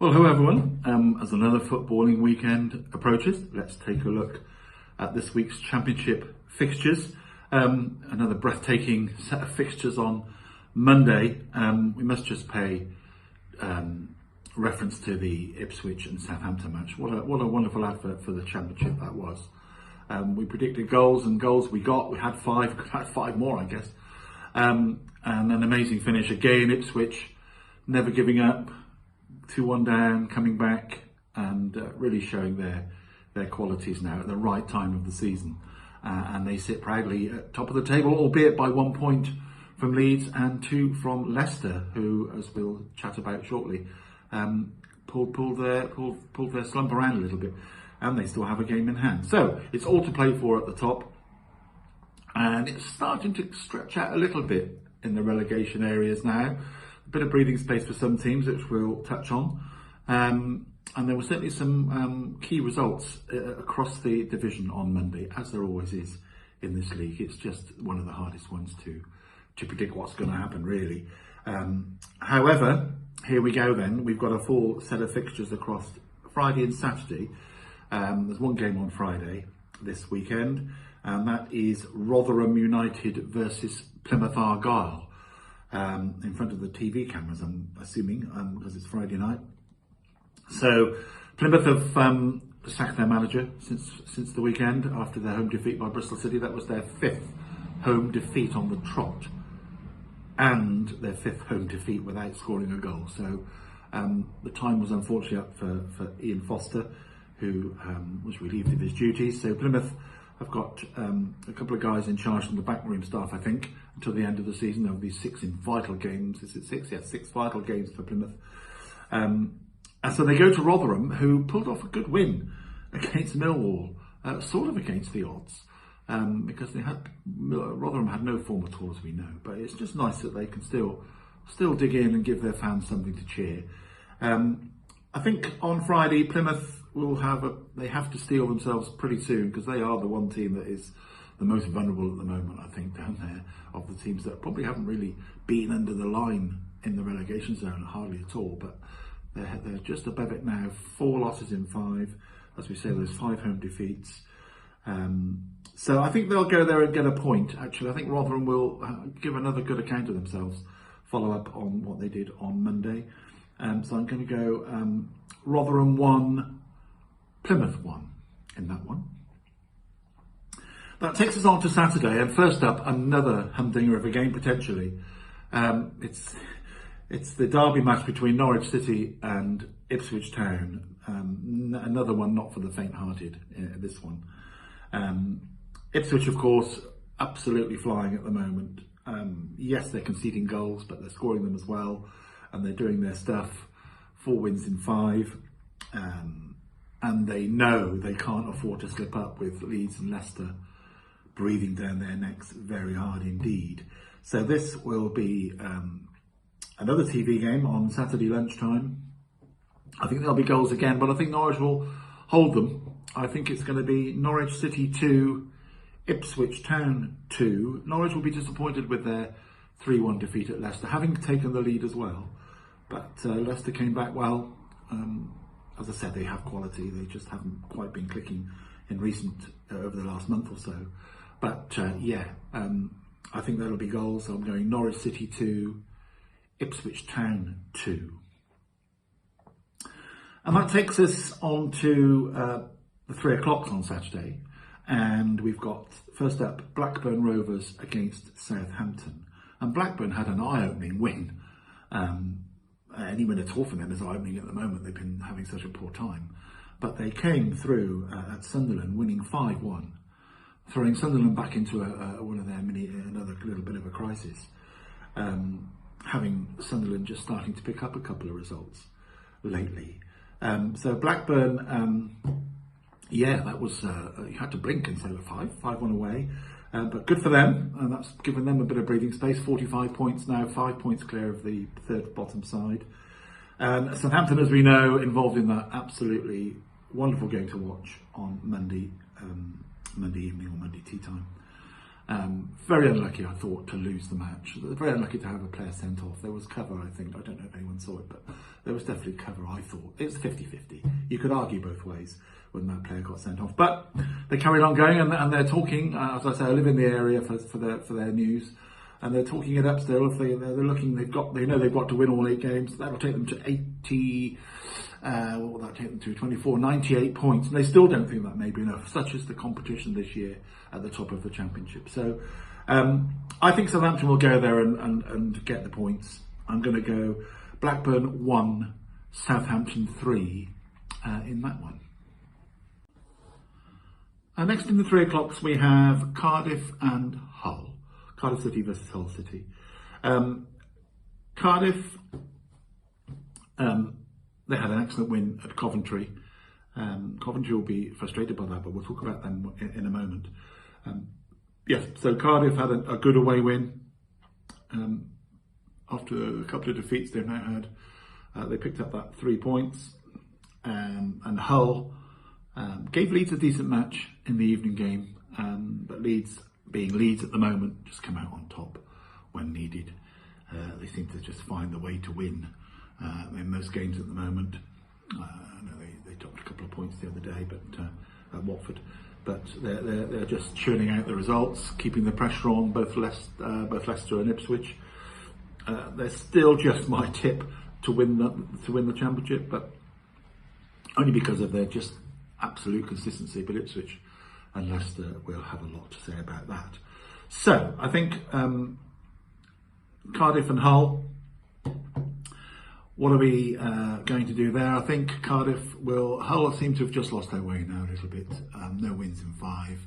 Well, hello everyone. As another footballing weekend approaches, let's take a look at this week's Championship fixtures. Another breathtaking set of fixtures on Monday. We must just pay reference to the Ipswich and Southampton match. What a wonderful advert for the Championship that was. We predicted goals and goals we got. We had five more, I guess. And an amazing finish again. Ipswich never giving up. 2-1 down, coming back and really showing their qualities now at the right time of the season. And they sit proudly at top of the table, albeit by 1 point from Leeds and 2 from Leicester, who, as we'll chat about shortly, pulled their slump around a little bit, and they still have a game in hand. So it's all to play for at the top, and it's starting to stretch out a little bit in the relegation areas now. A bit of breathing space for some teams, which we'll touch on. And there were certainly some key results across the division on Monday, as there always is in this league. It's just one of the hardest ones to predict what's going to happen, really. However, here we go then. We've got a full set of fixtures across Friday and Saturday. There's one game on Friday this weekend, and that is Rotherham United versus Plymouth Argyle. In front of the TV cameras, I'm assuming, because it's Friday night. So Plymouth have sacked their manager since the weekend after their home defeat by Bristol City. That was their 5th home defeat on the trot, and their 5th home defeat without scoring a goal. So the time was unfortunately up for Ian Foster, who was relieved of his duties. So Plymouth have got a couple of guys in charge from the backroom staff, I think, until the end of the season. There'll be 6 vital games. Is it 6? Yes, 6 vital games for Plymouth. And so they go to Rotherham, who pulled off a good win against Millwall, sort of against the odds, because Rotherham had no form at all, as we know. But it's just nice that they can still dig in and give their fans something to cheer. I think on Friday, Plymouth will they have to steel themselves pretty soon, because they are the one team that is the most vulnerable at the moment, I think, down there, of the teams that probably haven't really been under the line in the relegation zone, hardly at all, but they're just above it now. 4 losses in 5, as we say, those 5 home defeats. So I think they'll go there and get a point, actually. I think Rotherham will give another good account of themselves, follow up on what they did on Monday. So I'm going to go Rotherham 1, Plymouth 1 in that one. That takes us on to Saturday, and first up, another humdinger of a game potentially. It's the derby match between Norwich City and Ipswich Town. Another one not for the faint-hearted, this one. Ipswich, of course, absolutely flying at the moment. Yes, they're conceding goals, but they're scoring them as well, and they're doing their stuff. 4 wins in 5. And they know they can't afford to slip up with Leeds and Leicester breathing down their necks very hard indeed. So this will be another TV game on Saturday lunchtime. I think there'll be goals again, but I think Norwich will hold them. I think it's going to be Norwich City 2, Ipswich Town 2. Norwich will be disappointed with their 3-1 defeat at Leicester, having taken the lead as well. But Leicester came back well. As I said, they have quality. They just haven't quite been clicking in over the last month or so. But I think there'll be goals. I'm going Norwich City 2, Ipswich Town 2. And that takes us on to the 3 o'clocks on Saturday. And we've got, first up, Blackburn Rovers against Southampton. And Blackburn had an eye-opening win. Any win at all for them is eye-opening at the moment. They've been having such a poor time. But they came through at Sunderland, winning 5-1, throwing Sunderland back into one of their another little bit of a crisis, having Sunderland just starting to pick up a couple of results lately. So Blackburn, that was, you had to blink and say 5-1 away. But good for them, and that's given them a bit of breathing space. 45 points now, 5 points clear of the 3rd bottom side. Southampton, as we know, involved in that absolutely wonderful game to watch on Monday evening or Monday tea time. Very unlucky, I thought, to lose the match. Very unlucky to have a player sent off. There was cover, I think. I don't know if anyone saw it, but there was definitely cover, I thought. It's 50-50. You could argue both ways when that player got sent off. But they carried on going, and they're talking. As I say, I live in the area for their news, and they're talking it up still. If they're looking, they know they've got to win all 8 games. That'll take them to 80. What will that take them to? 24, 98 points. And they still don't think that may be enough. Such is the competition this year at the top of the Championship. So I think Southampton will go there and get the points. I'm going to go Blackburn 1, Southampton 3 in that one. Next in the 3 o'clocks we have Cardiff and Hull. Cardiff City versus Hull City. Cardiff, they had an excellent win at Coventry. Coventry will be frustrated by that, but we'll talk about them in a moment. Yes, so Cardiff had a good away win. After a couple of defeats they've now had, they picked up that 3 points. And Hull gave Leeds a decent match in the evening game, but Leeds, being Leeds at the moment, just come out on top when needed. They seem to just find the way to win in most games at the moment. I know they dropped a couple of points the other day, but at Watford. But they're just churning out the results, keeping the pressure on both Leicester and Ipswich. They're still just my tip to win the Championship, but only because of their just absolute consistency. But Ipswich and Leicester will have a lot to say about that. So I think Cardiff and Hull. What are we going to do there? I think Hull seem to have just lost their way now a little bit. No wins in 5,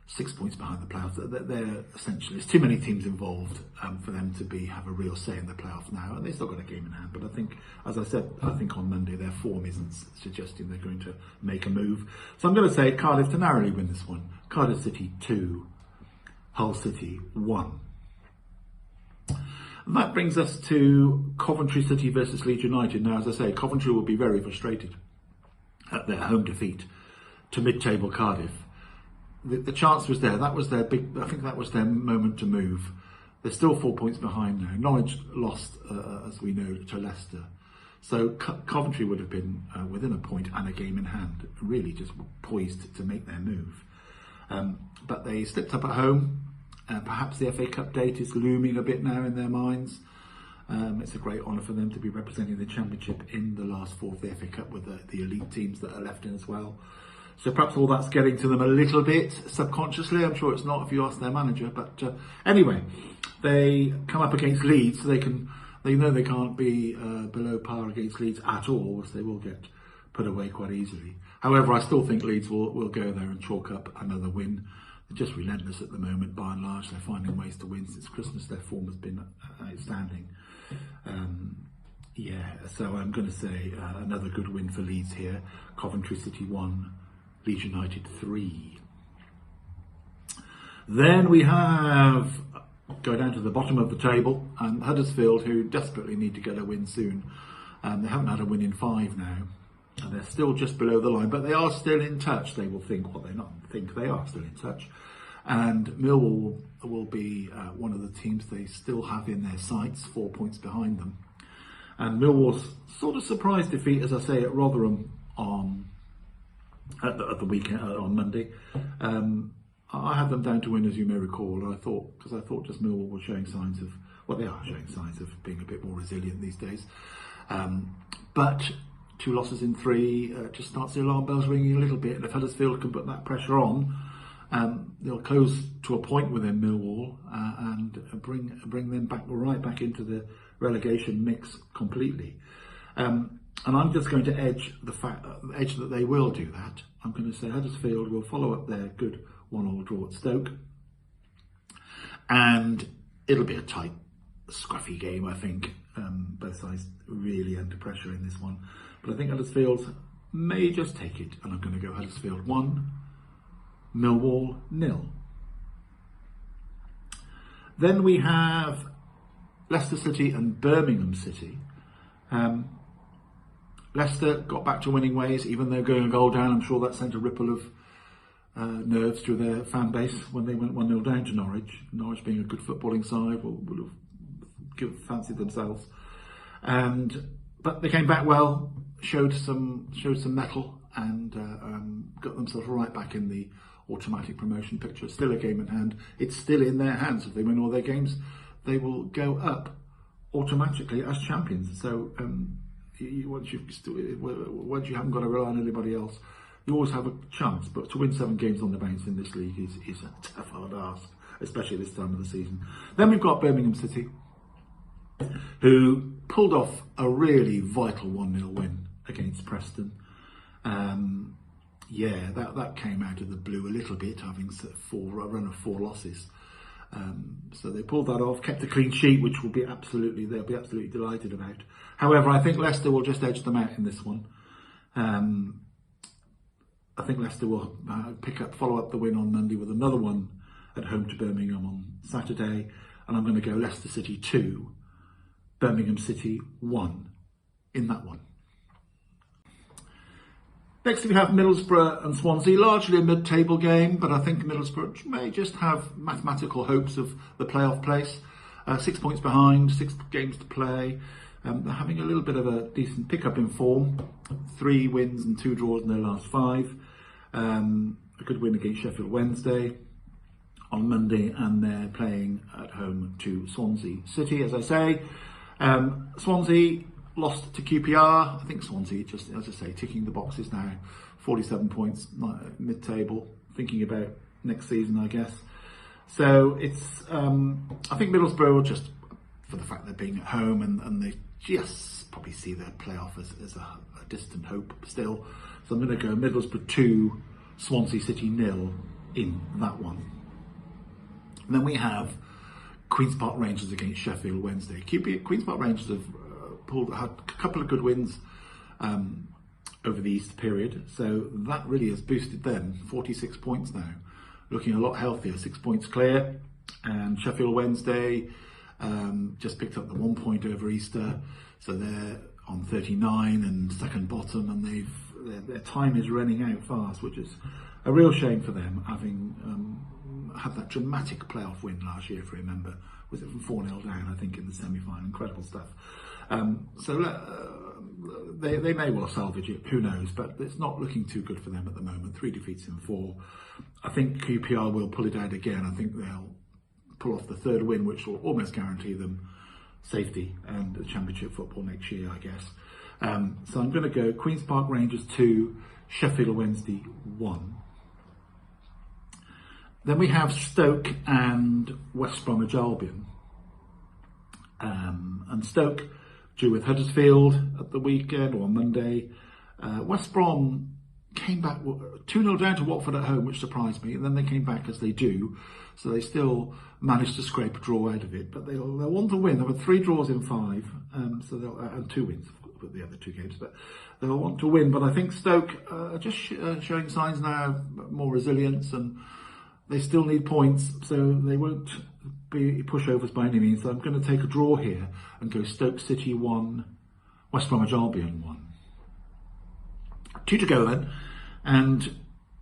6 points behind the playoffs. They're essentially, there's too many teams involved for them to have a real say in the playoffs now. And they've still got a game in hand. But I think, as I said, on Monday, their form isn't suggesting they're going to make a move. So I'm going to say Cardiff to narrowly win this one. Cardiff City 2, Hull City 1. And that brings us to Coventry City versus Leeds United. Now, as I say, Coventry will be very frustrated at their home defeat to mid-table Cardiff. The chance was there. That was their I think that was their moment to move. They're still 4 points behind now. Norwich lost, as we know, to Leicester. So Coventry would have been within a point and a game in hand, really just poised to make their move. But they slipped up at home. Perhaps the FA Cup date is looming a bit now in their minds. It's a great honour for them to be representing the Championship in the last 4 of the FA Cup with the elite teams that are left in as well. So perhaps all that's getting to them a little bit subconsciously. I'm sure it's not if you ask their manager. But anyway, they come up against Leeds, so they know they can't be below par against Leeds at all, so they will get put away quite easily. However, I still think Leeds will go there and chalk up another win. They're just relentless at the moment, by and large. They're finding ways to win since Christmas. Their form has been outstanding. So I'm going to say another good win for Leeds here. Coventry City 1, Leeds United 3. Then we go down to the bottom of the table, and Huddersfield, who desperately need to get a win soon. They haven't had a win in 5 now. And they're still just below the line, but they are still in touch. They will think what they not think. They are still in touch. And Millwall will be one of the teams they still have in their sights, 4 points behind them. And Millwall's sort of surprise defeat, as I say, at Rotherham at the weekend on Monday. I had them down to win, as you may recall, and I thought just Millwall were showing signs of, well, they are showing signs of being a bit more resilient these days. But 2 losses in 3 just starts the alarm bells ringing a little bit. And if Huddersfield can put that pressure on, they'll close to a point within Millwall and bring them right back into the relegation mix completely. And I'm just going to edge that they will do that. I'm going to say Huddersfield will follow up their good 1-1 draw at Stoke, and it'll be a tight, scruffy game, I think. Both sides really under pressure in this one. But I think Huddersfield may just take it, and I'm going to go Huddersfield 1, Millwall 0. Then we have Leicester City and Birmingham City. Leicester got back to winning ways, even though going a goal down. I'm sure that sent a ripple of nerves through their fan base when they went 1-0 down to Norwich. Norwich being a good footballing side would have fancied themselves. But they came back well, showed some mettle, and got themselves right back in the automatic promotion picture. Still a game in hand. It's still in their hands. If they win all their games, they will go up automatically as champions. So once you haven't got to rely on anybody else, you always have a chance. But to win 7 games on the bounce in this league is a tough, hard ask, especially this time of the season. Then we've got Birmingham City, who pulled off a really vital 1-0 win against Preston. That came out of the blue a little bit, having a run of 4 losses. So they pulled that off, kept a clean sheet, which they'll be absolutely delighted about. However, I think Leicester will just edge them out in this one. I think Leicester will follow up the win on Monday with another one at home to Birmingham on Saturday, and I'm going to go Leicester City 2, Birmingham City 1 in that one. Next we have Middlesbrough and Swansea, largely a mid-table game, but I think Middlesbrough may just have mathematical hopes of the playoff place. 6 points behind, 6 games to play. They're having a little bit of a decent pick-up in form. 3 wins and 2 draws in their last 5. A good win against Sheffield Wednesday on Monday, and they're playing at home to Swansea City, as I say. Swansea lost to QPR. I think Swansea, just as I say, ticking the boxes now. 47 points, mid-table, thinking about next season, I guess. So it's, I think Middlesbrough will just, for the fact they're being at home, and they just probably see their playoff as a distant hope still. So I'm going to go Middlesbrough 2, Swansea City 0 in that one. And then we have Queen's Park Rangers against Sheffield Wednesday. Queen's Park Rangers have had a couple of good wins over the Easter period, so that really has boosted them. 46 points now, looking a lot healthier, 6 points clear. And Sheffield Wednesday just picked up the 1 point over Easter, so they're on 39 and second bottom, and their time is running out fast, which is a real shame for them, having had that dramatic playoff win last year, if you remember. Was it from 4-0 down, I think, in the semi-final? Incredible stuff. They may well salvage it, who knows, but it's not looking too good for them at the moment. 3 defeats in 4. I think QPR will pull it out again. I think they'll pull off the 3rd win, which will almost guarantee them safety and the Championship football next year, I guess. So I'm going to go Queen's Park Rangers 2, Sheffield Wednesday 1. Then we have Stoke and West Bromwich Albion. And Stoke due with Huddersfield at the weekend or on Monday. West Brom came back 2-0 down to Watford at home, which surprised me, and then they came back as they do, so they still managed to scrape a draw out of it, but they'll want to win. There were 3 draws in 5, so they'll and 2 wins for the other 2 games, but they'll want to win. But I think Stoke are just showing signs now, more resilience, and they still need points, so they won't be pushovers by any means. So I'm going to take a draw here and go Stoke City 1, West Bromwich Albion 1. 2 to go then, and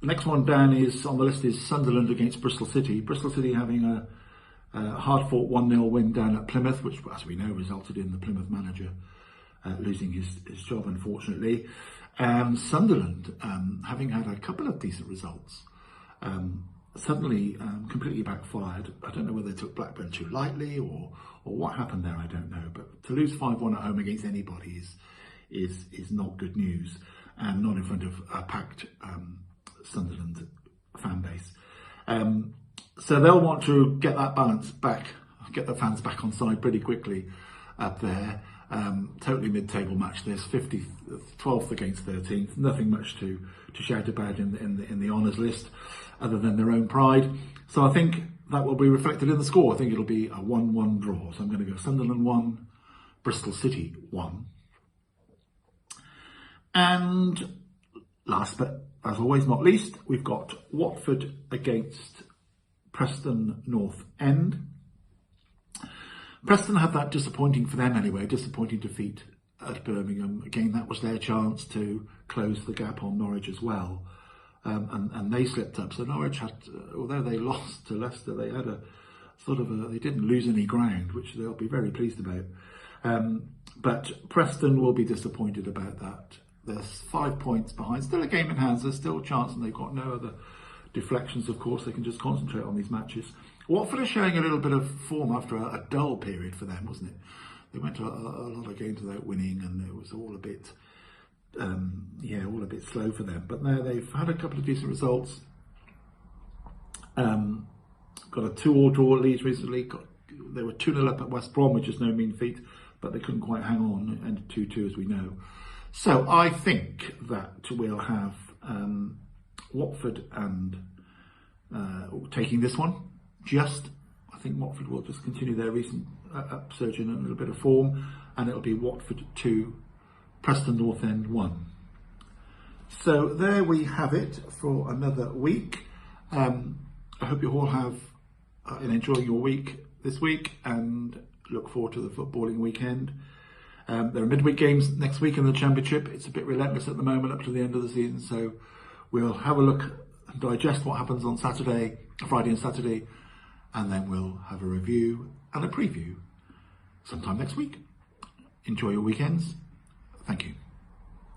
the next one down is on the list is Sunderland against Bristol City. Bristol City having a hard-fought 1-0 win down at Plymouth, which, as we know, resulted in the Plymouth manager losing his job, unfortunately. Sunderland, having had a couple of decent results, suddenly completely backfired. I don't know whether they took Blackburn too lightly or what happened there, I don't know. But to lose 5-1 at home against anybody is not good news, and not in front of a packed Sunderland fan base. So they'll want to get that balance back, get the fans back on side pretty quickly up there. Totally mid-table match this, 12th against 13th, nothing much to shout about in the honours list other than their own pride. So I think that will be reflected in the score. I think it'll be a 1-1 draw. So I'm going to go Sunderland 1, Bristol City 1. And last but as always not least, we've got Watford against Preston North End. Preston had that disappointing, for them anyway, disappointing defeat at Birmingham. Again, that was their chance to close the gap on Norwich as well. and they slipped up. So Norwich had, although they lost to Leicester, they had a sort of they didn't lose any ground, which they'll be very pleased about. But Preston will be disappointed about that. They're 5 points behind, still a game in hands, there's still a chance, and they've got no other deflections, of course. They can just concentrate on these matches. Watford are showing a little bit of form after a dull period for them, wasn't it? They went a lot of games without winning, and it was all a bit, all a bit slow for them. But now they've had a couple of decent results. Got a 2-2 draw at Leeds recently. They were 2-0 up at West Brom, which is no mean feat, but they couldn't quite hang on, and 2-2 as we know. So I think that we'll have Watford and taking this one. I think Watford will just continue their recent upsurge in a little bit of form, and it'll be Watford 2, Preston North End 1. So there we have it for another week. I hope you all have enjoying your week this week, and look forward to the footballing weekend. There are midweek games next week in the Championship. It's a bit relentless at the moment up to the end of the season, so we'll have a look and digest what happens on Friday and Saturday, and then we'll have a review and a preview sometime next week. Enjoy your weekends. Thank you.